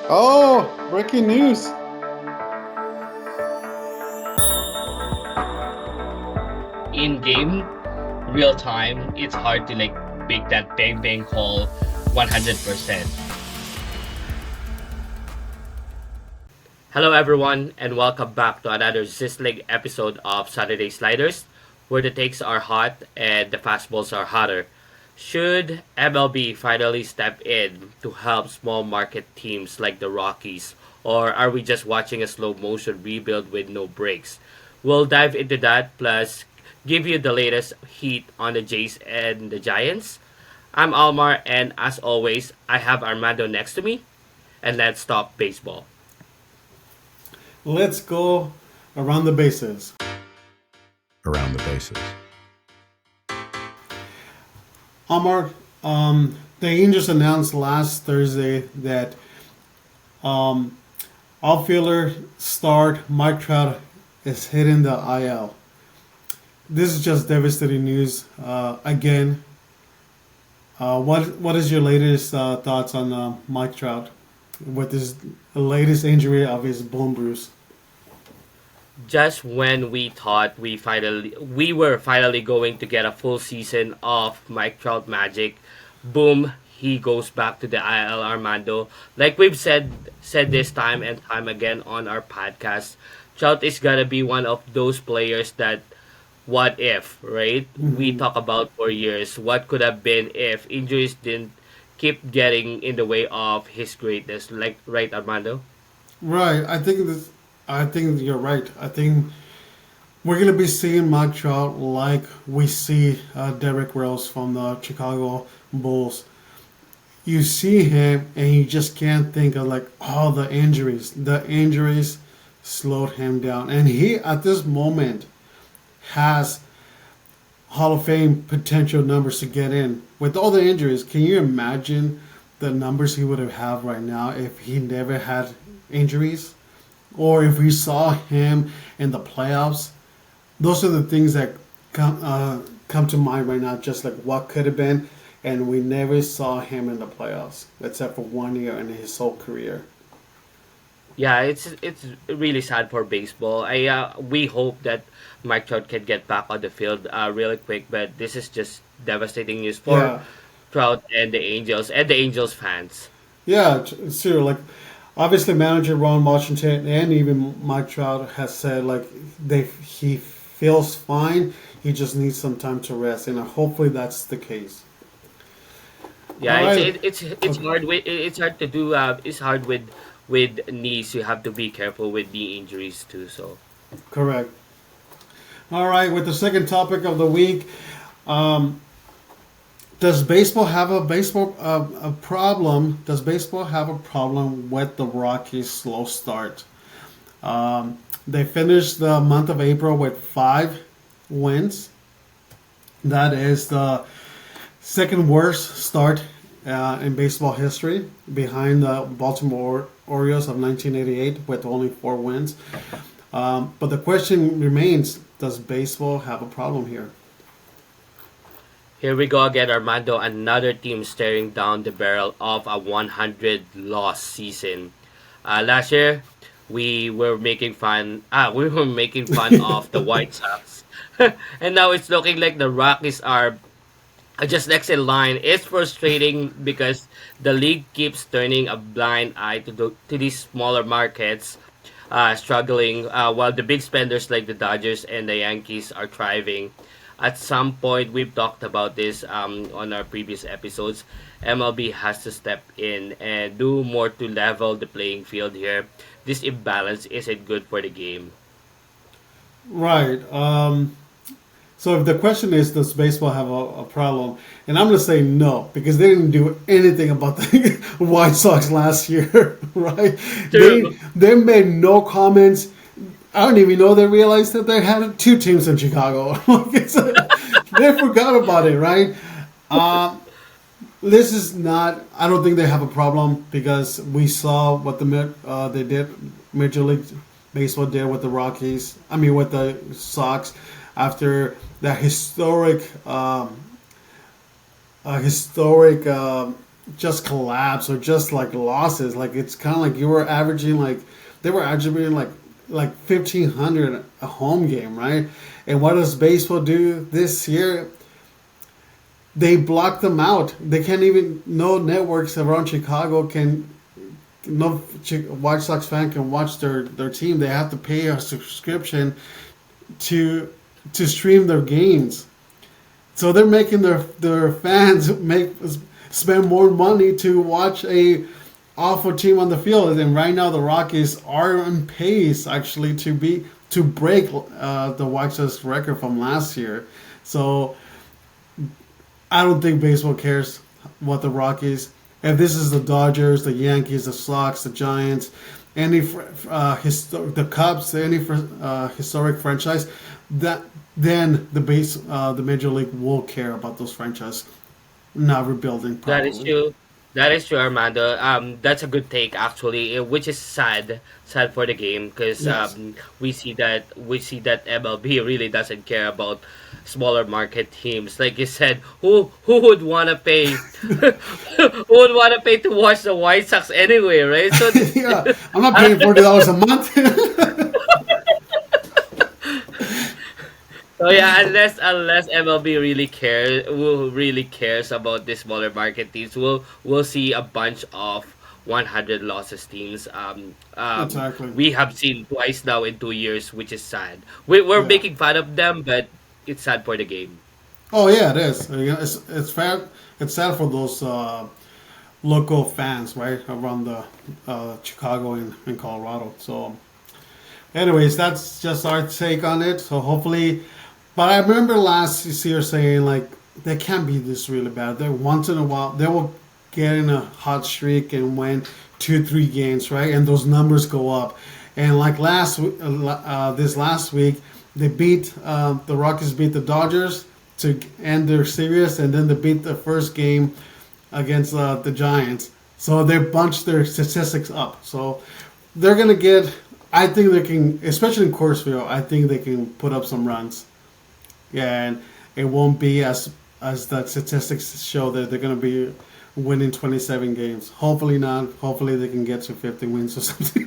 Oh, breaking news. In game real time, it's hard to make that bang bang call 100%. Hello everyone and welcome back to another sizzling episode of Saturday Sliders where the takes are hot and the fastballs are hotter. Should MLB finally step in to help small market teams like the Rockies, or are we just watching a slow motion rebuild with no breaks? We'll dive into that plus give you the latest heat on the Jays and the Giants. I'm Almar and as always, I have Armando next to me and let's talk baseball. Let's go around the bases. Around the bases. Omar, the Angels announced last Thursday that um, outfielder start Mike Trout is hitting the IL. This is just devastating news. Again, what is your latest thoughts on Mike Trout with his latest injury of his bone bruise? Just when we thought we were finally going to get a full season of Mike Trout magic, boom, he goes back to the IL Armando. Like we've said this time and time again on our podcast, Trout is gonna be one of those players that what if, right? We Mhm. talk about for years what could have been if injuries didn't keep getting in the way of his greatness. Like right, Armando? Right. I think you're right. I think we're gonna be seeing Mike Trout like we see Derrick Rose from the Chicago Bulls. You see him, and you just can't think of like all the injuries. The injuries slowed him down, and he at this moment has Hall of Fame potential numbers to get in. With all the injuries, can you imagine the numbers he would have had right now if he never had injuries? Or if we saw him in the playoffs? Those are the things that come to mind right now, just like what could have been. And we never saw him in the playoffs, except for 1 year in his whole career. Yeah, it's really sad for baseball. I We hope that Mike Trout can get back on the field really quick, but this is just devastating news for Yeah, Trout and the Angels fans. yeah, it's true. Like, obviously, manager Ron Washington and even Mike Trout has said like he feels fine. He just needs some time to rest, and hopefully that's the case. Yeah, All right. it's Okay. hard with it's hard to do. It's hard with knees. You have to be careful with knee injuries too. So Correct. All right. With the second topic of the week, um, does baseball have a problem? Does baseball have a problem with the Rockies' slow start? They finished the month of April with 5 wins. That is the second worst start in baseball history, behind the Baltimore Orioles of 1988 with only 4 wins. But the question remains: does baseball have a problem here? here we go again, Armando. Another team staring down the barrel of a 100 loss season. Last year, we were making fun of the White Sox, and now it's looking like the Rockies are just next in line. It's frustrating because the league keeps turning a blind eye to these smaller markets, struggling, while the big spenders like the Dodgers and the Yankees are thriving. At some point, we've talked about this on our previous episodes. MLB has to step in and do more to level the playing field here. This imbalance isn't good for the game. Right. So if the question is, does baseball have a problem? And I'm going to say no, because they didn't do anything about the White Sox last year, right? They True. they made no comments. I don't even know they realized that they had two teams in Chicago. They forgot about it, right? Uh, this is not. I don't think they have a problem because we saw what they did. Major League Baseball did with the Rockies. I mean, with the Sox after that historic just collapse or just like losses. Like it's kind of like you were averaging like they were averaging like 1,500 a home game, right? And what does baseball do this year? They block them out. They can't even. No networks around Chicago can. No White Sox fan can watch their team. They have to pay a subscription to stream their games. So they're making their fans make spend more money to watch a awful team on the field. And right now the Rockies are on pace actually to break the White Sox record from last year. So I don't think baseball cares what the Rockies. If this is the Dodgers, the Yankees, the Sox, the Giants, the Cubs, any historic franchise, that then the major league will care about those franchises not rebuilding That is properly. true. That is true, Armando. That's a good take actually, which is sad for the game because Yes. we see that MLB really doesn't care about smaller market teams. Like you said, who would wanna pay, who would wanna pay to watch the White Sox anyway, right? So Yeah, I'm not paying $40 a month. So yeah, unless MLB really cares about the smaller market teams, we'll see a bunch of 100 losses teams. Exactly. We have seen twice now in 2 years, which is sad. We're Yeah. making fun of them, but it's sad for the game. Oh yeah, it is. It's fair. It's sad for those local fans, right, around the Chicago and Colorado. So, anyways, that's just our take on it. So hopefully, but I remember last year saying like they can't be this really bad. They once in a while they will get in a hot streak and win 2 3 games, right, and those numbers go up. And like this last week, they beat the Rockies beat the Dodgers to end their series, and then they beat the first game against the Giants. So they bunched their statistics up. So they're gonna get. I think they can, especially in Coors Field. I think they can put up some runs. Yeah, and it won't be as the statistics show that they're gonna be winning 27 games. Hopefully not. Hopefully they can get to 50 wins or something.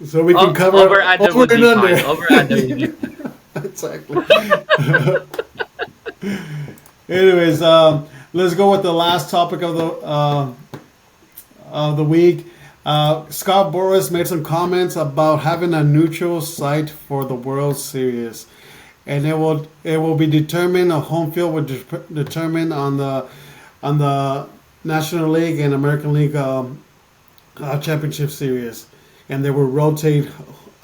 So we can cover Over under over would and be fine. under. Over under would be fine. Exactly. Anyways, let's go with the last topic of the week. Scott Boras made some comments about having a neutral site for the World Series, and it will be determined. A home field will determine on the National League and American League championship series, and they will rotate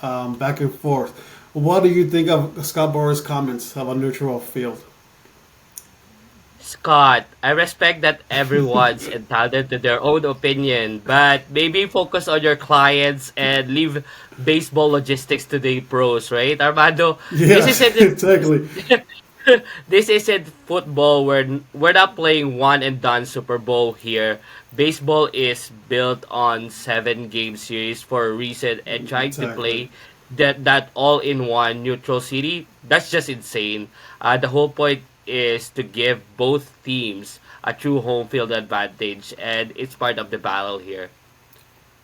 back and forth. What do you think of Scott Boras' comments of a neutral field? Scott, I respect that everyone's entitled to their own opinion, but maybe focus on your clients and leave baseball logistics to the pros, right, Armando? This Yeah, isn't exactly. this isn't football. We're not playing one and done Super Bowl here. Baseball is built on 7 game series for a reason, and trying to Exactly. play that all in one neutral city, that's just insane. The whole point is to give both teams a true home field advantage, and it's part of the battle here.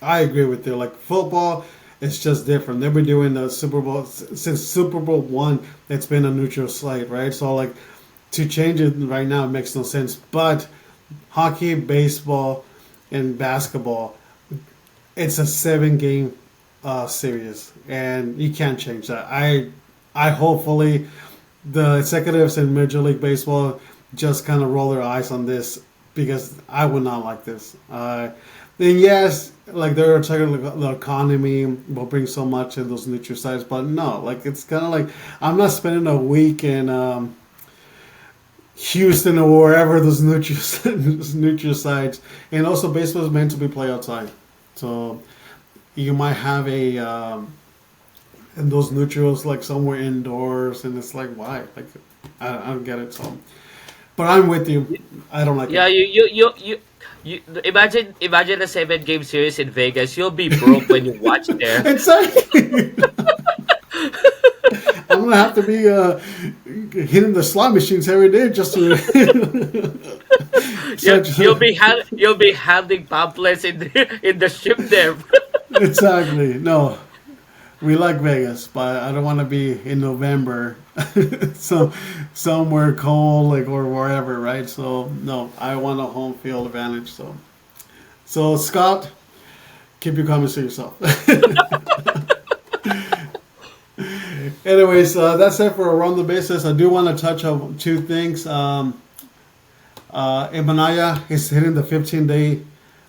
I agree with you. Like football, it's just different. They've been doing the Super Bowl since Super Bowl one. It's been a neutral site, right? So like to change it right now, it makes no sense. But hockey, baseball, and basketball, it's a 7 game series, and you can't change that. I hopefully the executives in Major League Baseball just kind of roll their eyes on this because I would not like this. Then yes, like they're talking like the economy will bring so much in those neutral sites, but no, like it's kind of like I'm not spending a week in Houston or wherever those neutral those neutral sites. And also, baseball is meant to be played outside, so you might have a and those neutrals like somewhere indoors, and it's like why? Like I don't get it. So, but I'm with you. I don't like it. Yeah, you imagine a 7 game series in Vegas. You'll be broke when you watch there. Exactly. I'm gonna have to be hitting the slot machines every day just to you, Such you'll be handing pamphlets in the ship there. exactly. No, we like Vegas, but I don't want to be in November, so somewhere cold, like or wherever, right? So no, I want a home field advantage. So Scott, keep your comments to yourself. Anyways, that's it for around the bases. I do want to touch on two things. Emanaya is hitting the 15-day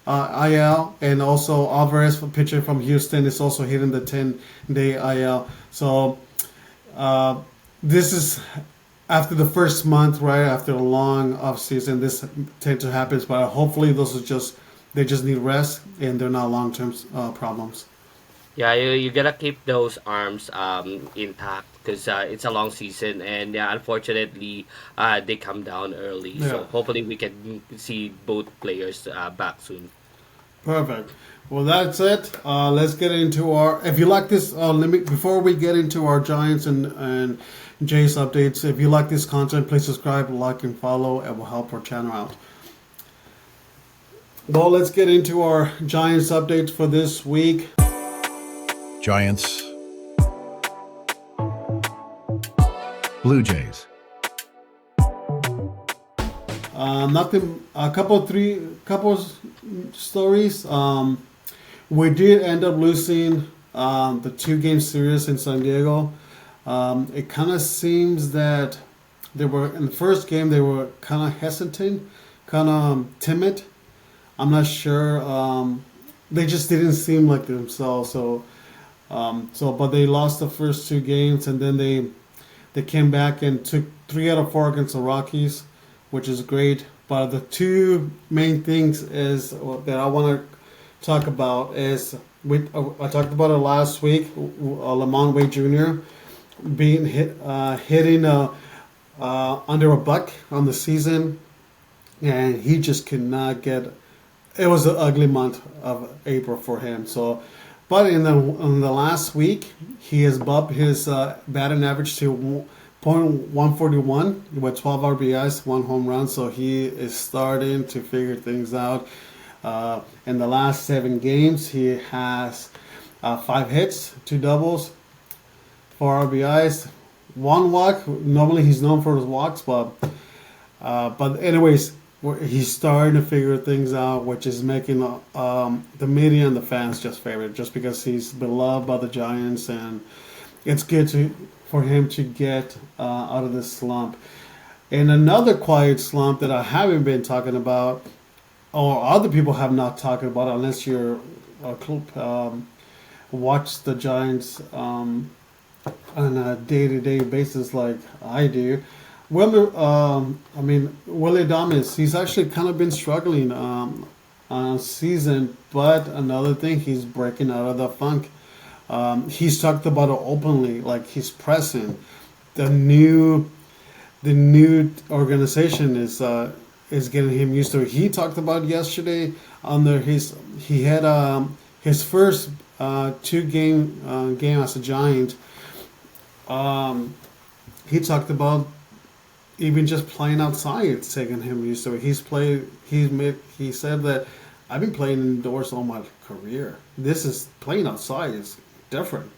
IL, and also Alvarez, pitcher from Houston, is also hitting the 10-day IL. So this is after the first month, right after a long off season. This tends to happen, but hopefully those are just they just need rest and they're not long term problems. Yeah, you gotta keep those arms intact because it's a long season, and yeah, unfortunately, they come down early. Yeah, So hopefully, we can see both players back soon. perfect. Well, that's it. Let's get into our. If you like this, let me before we get into our Giants and Jays updates. If you like this content, please subscribe, like, and follow. It will help our channel out. Well, let's get into our Giants updates for this week. Giants, Blue Jays. Nothing. Couple stories. We did end up losing the 2-game series in San Diego. It kind of seems that they were in the first game. They were kind of hesitant, kind of timid. I'm not sure. They just didn't seem like themselves. But they lost the first 2 games, and then they came back and took 3 out of 4 against the Rockies, which is great. But the two main things is that I want to talk about is I talked about it last week. Lamont Wade Jr. being hitting under a buck on the season, and he just could not get. It was an ugly month of April for him. So, but in the last week, he has bumped his batting average to .141 with 12 RBIs, 1 home run. So he is starting to figure things out. In the last 7 games, he has 5 hits, 2 doubles, 4 RBIs, 1 walk. Normally he's known for his walks, but anyways, he's starting to figure things out, which is making the media and the fans just favorite, just because he's beloved by the Giants, and it's good for him to get out of this slump. And another quiet slump that I haven't been talking about, or other people have not talked about, unless you're watch the Giants on a day-to-day basis like I do. Willie Adames, he's actually kind of been struggling season, but another thing, he's breaking out of the funk. He's talked about it openly, like he's pressing. The new organization is getting him used to it. He talked about yesterday he had his first 2 game as a Giant. He talked about even just playing outside, it's taking him used to it. He said that I've been playing indoors all my career. This is playing outside is different.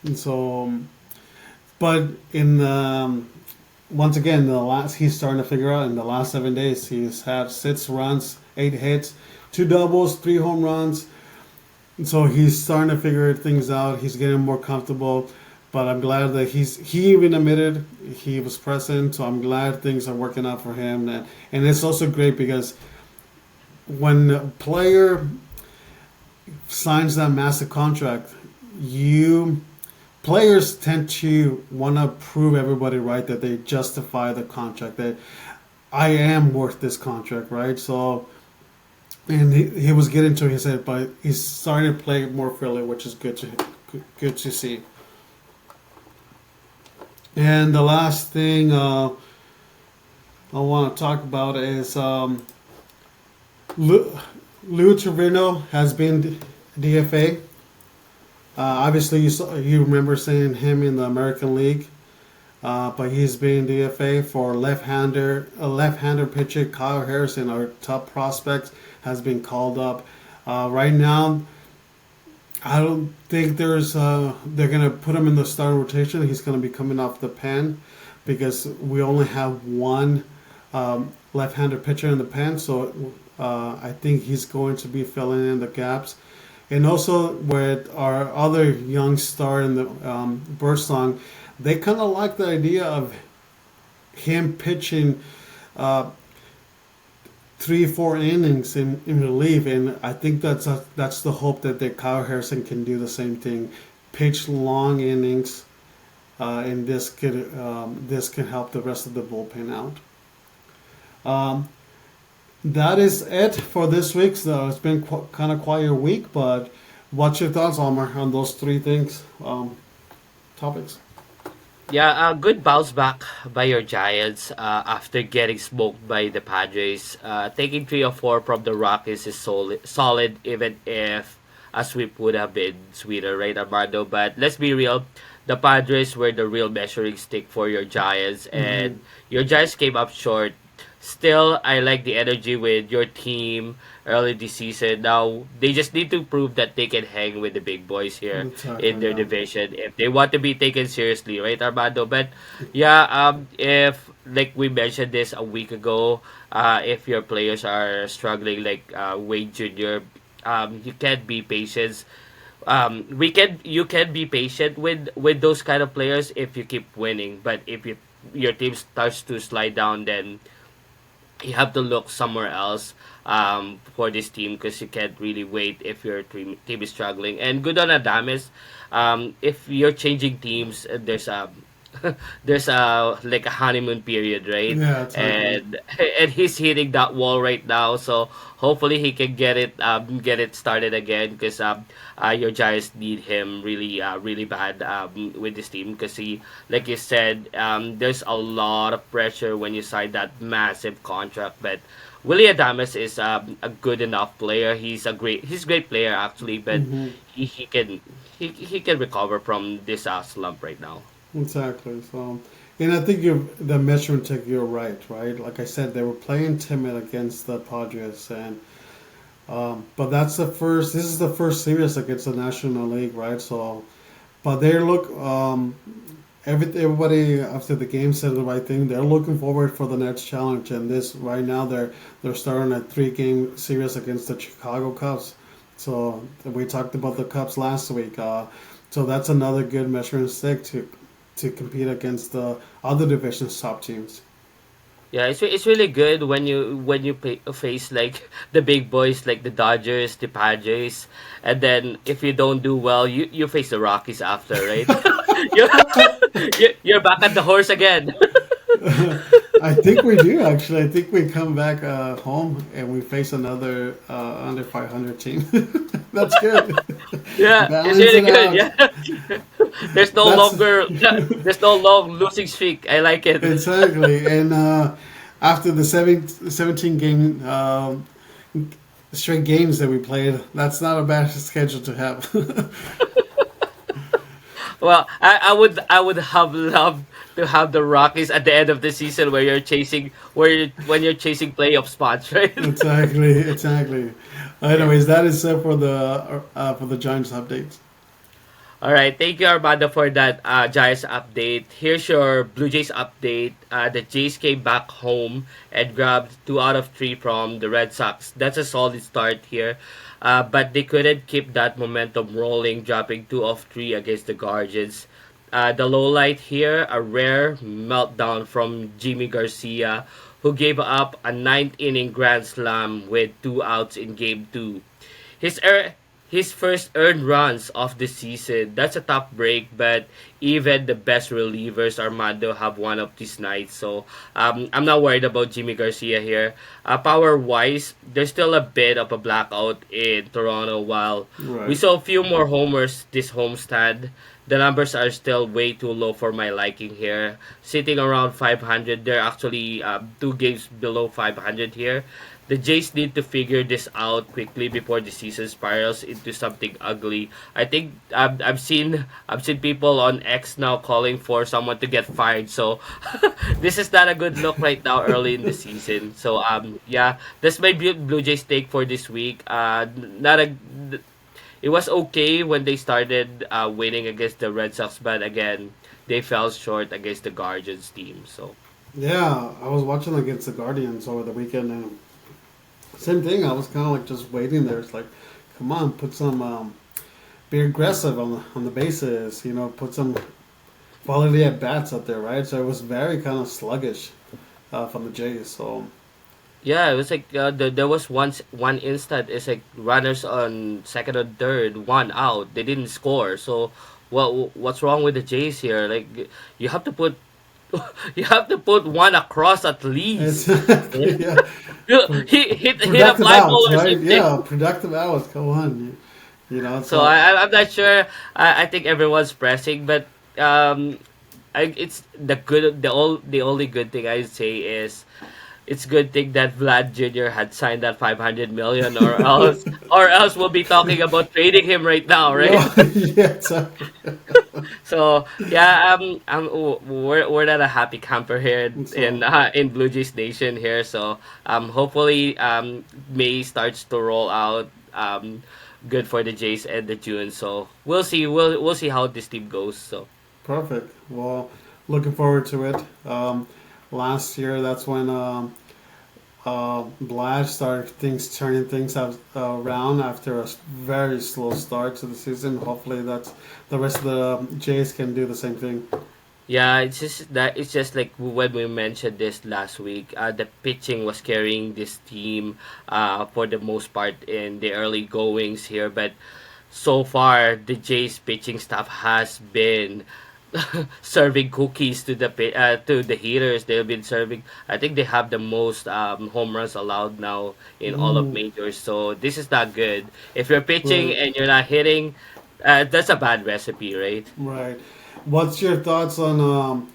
And so, but once again, he's starting to figure out in the last 7 days, he's had 6 runs, 8 hits, 2 doubles, 3 home runs. And so he's starting to figure things out. He's getting more comfortable. But I'm glad that he even admitted he was present. So I'm glad things are working out for him. And it's also great because when a player signs that massive contract, players tend to want to prove everybody right, that they justify the contract, that I am worth this contract, right? So, and he was getting to his head, but he's starting to play more freely, which is good to see. And the last thing I want to talk about is Lou Trevino has been DFA. Obviously, you remember seeing him in the American League. but he's been DFA for left-hander pitcher Kyle Harrison, our top prospects, has been called up. Right now, I don't think they're gonna put him in the starting rotation. He's gonna be coming off the pen because we only have one left-hander pitcher in the pen. So I think he's going to be filling in the gaps. And also with our other young star in the Birdsong, they kind of like the idea of him pitching uh, 3 4 innings in relief, and I think that's the hope that Kyle Harrison can do the same thing, pitch long innings, and this can help the rest of the bullpen out. Um, that is it for this week. So it's been kind of quiet week, but what's your thoughts, Omar, on those three things topics? Yeah, good bounce back by your Giants after getting smoked by the Padres. Taking 3 or 4 from the Rockies is solid, even if a sweep would have been sweeter, right, Armando? But let's be real, the Padres were the real measuring stick for your Giants, Mm-hmm. and your Giants came up short. Still, I like the energy with your team early this season. Now, they just need to prove that they can hang with the big boys here in Exactly. their Yeah. division if they want to be taken seriously, right, Armando? But yeah, if like we mentioned this a week ago, if your players are struggling like Wade Jr., you can be patient. You can be patient with those kind of players if you keep winning. But if your team starts to slide down, then you have to look somewhere else for this team because you can't really wait if your team is struggling. And good on Adames. If you're changing teams, there's a there's a like a honeymoon period, right? Yeah, exactly. And he's hitting that wall right now. So hopefully he can get it started again because your Giants need him really bad with this team because he, like you said, there's a lot of pressure when you sign that massive contract. But Willie Adames is a good enough player. He's a great player actually, but Mm-hmm. he can he can recover from this slump right now. Exactly. So, and I think the measurement tech, you're right, right? Like I said, they were playing timid against the Padres, and but that's the first. This is the first series against the National League, right? So, but they look. Everybody after the game said the right thing. They're looking forward for the next challenge, and this right now they're starting a 3 game series against the Chicago Cubs. So we talked about the Cubs last week. So that's another good measuring stick to compete against the other division's top teams. Yeah, it's really good when you face like the big boys like the Dodgers, the Padres, and then if you don't do well, you face the Rockies after, right? you're, you're back at the horse again. I think we do actually. I think we come back home and we face another under 500 team. That's good. Yeah, it's Balance really it good. out. Yeah, That's there's no long losing streak. I like it. exactly. And after the 17 game straight games that we played, that's not a bad schedule to have. Well, I would have loved to have the Rockies at the end of the season where you're chasing when you're chasing playoff spots, right? Exactly, exactly. Anyways, that is it for the Giants updates. All right, thank you, Armando, for that Giants update. Here's your Blue Jays update. The Jays came back home and grabbed 2 out of 3 from the Red Sox. That's a solid start here, but they couldn't keep that momentum rolling, dropping 2 of 3 against the Guardians. The low light here, a rare meltdown from Jimmy Garcia, who gave up a ninth inning grand slam with 2 outs in Game 2. His his first earned runs of the season. That's a tough break, but even the best relievers, Armando, have one of these nights. So I'm not worried about Jimmy Garcia here. Power wise, there's still a bit of a blackout in Toronto. While we Right. saw a few more homers this homestand, the numbers are still way too low for my liking here. Sitting around 500, they're actually 2 games below 500 here. The Jays need to figure this out quickly before the season spirals into something ugly. I think I've seen people on X now calling for someone to get fired. So this is not a good look right now early in the season. So yeah, that's my Blue Jays take for this week. Not a It was okay when they started winning against the Red Sox, but again, they fell short against the Guardians team. So Yeah, I was watching against the Guardians over the weekend, and same thing. I was kind of like just waiting there. It's like, come on, put some, be aggressive on the bases. You know, put some quality at bats out there, right? So it was very kind of sluggish from the Jays. So yeah, it was like there was one instant. It's like runners on second or third, one out. They didn't score. So what's wrong with the Jays here? Like you have to put you have to put one across at it's least. yeah, Hit a productive fly ball outs, or right? something. Yeah, productive outs. Come on, you know. So So I'm not sure. I think everyone's pressing, but it's the only good thing I'd say is it's good thing that Vlad Jr. had signed that 500 million, or else we'll be talking about trading him right now, right? no, yeah, exactly. So yeah, we're not a happy camper here So in Blue Jays Nation here. So hopefully May starts to roll out good for the Jays and the June. So we'll see how this team goes. So perfect. Well, looking forward to it. Last year, that's when Blash started turning things around after a very slow start to the season. Hopefully, that's the rest of the Jays can do the same thing. yeah, it's just like when we mentioned this last week. The pitching was carrying this team for the most part in the early goings here, but so far the Jays pitching staff has been serving cookies to to the hitters. They've been serving. I think they have the most home runs allowed now in all of Mm, majors. So this is not good. If you're pitching right, and you're not hitting, that's a bad recipe, right? right. What's your thoughts on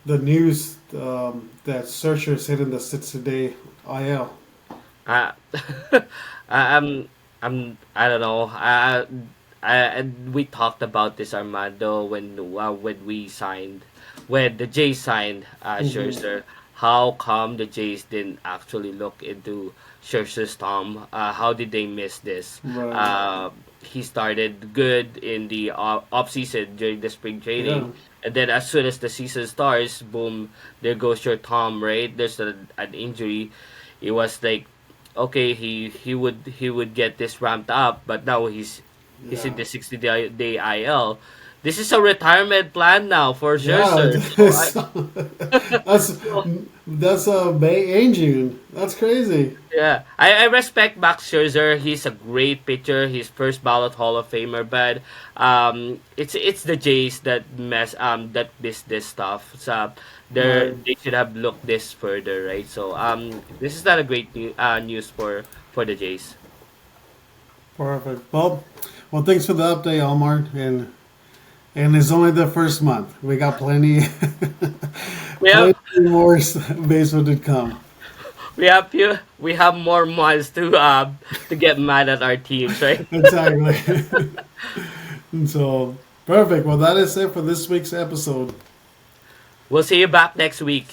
the news that searchers hitting the 60-day IL? Uh, I'm I don't know. And we talked about this, Armando, when we signed, when the Jays signed Hmm. Scherzer. How come the Jays didn't actually look into Scherzer's thumb? How did they miss this? Right. He started good in the off season during the spring Yeah. training, and then as soon as the season starts, boom, there goes your thumb. Right, there's an injury. It was like, okay, he would get this ramped up, but now he's in Yeah. the 60-day IL. This is a retirement plan now for Yeah. Scherzer. So That's so, that's May and June. That's crazy. yeah, I respect Max Scherzer. He's a great pitcher. He's first ballot Hall of Famer, but it's the Jays that miss this stuff. So Right. they should have looked this further, right? So this is not a great news for the Jays. Perfect. Well, thanks for the update, Omar. And it's only the first month. We got plenty, We have plenty more basement to come. we have more months to get mad at our teams, right? Exactly. And so perfect. Well, that is it for this week's episode. We'll see you back next week.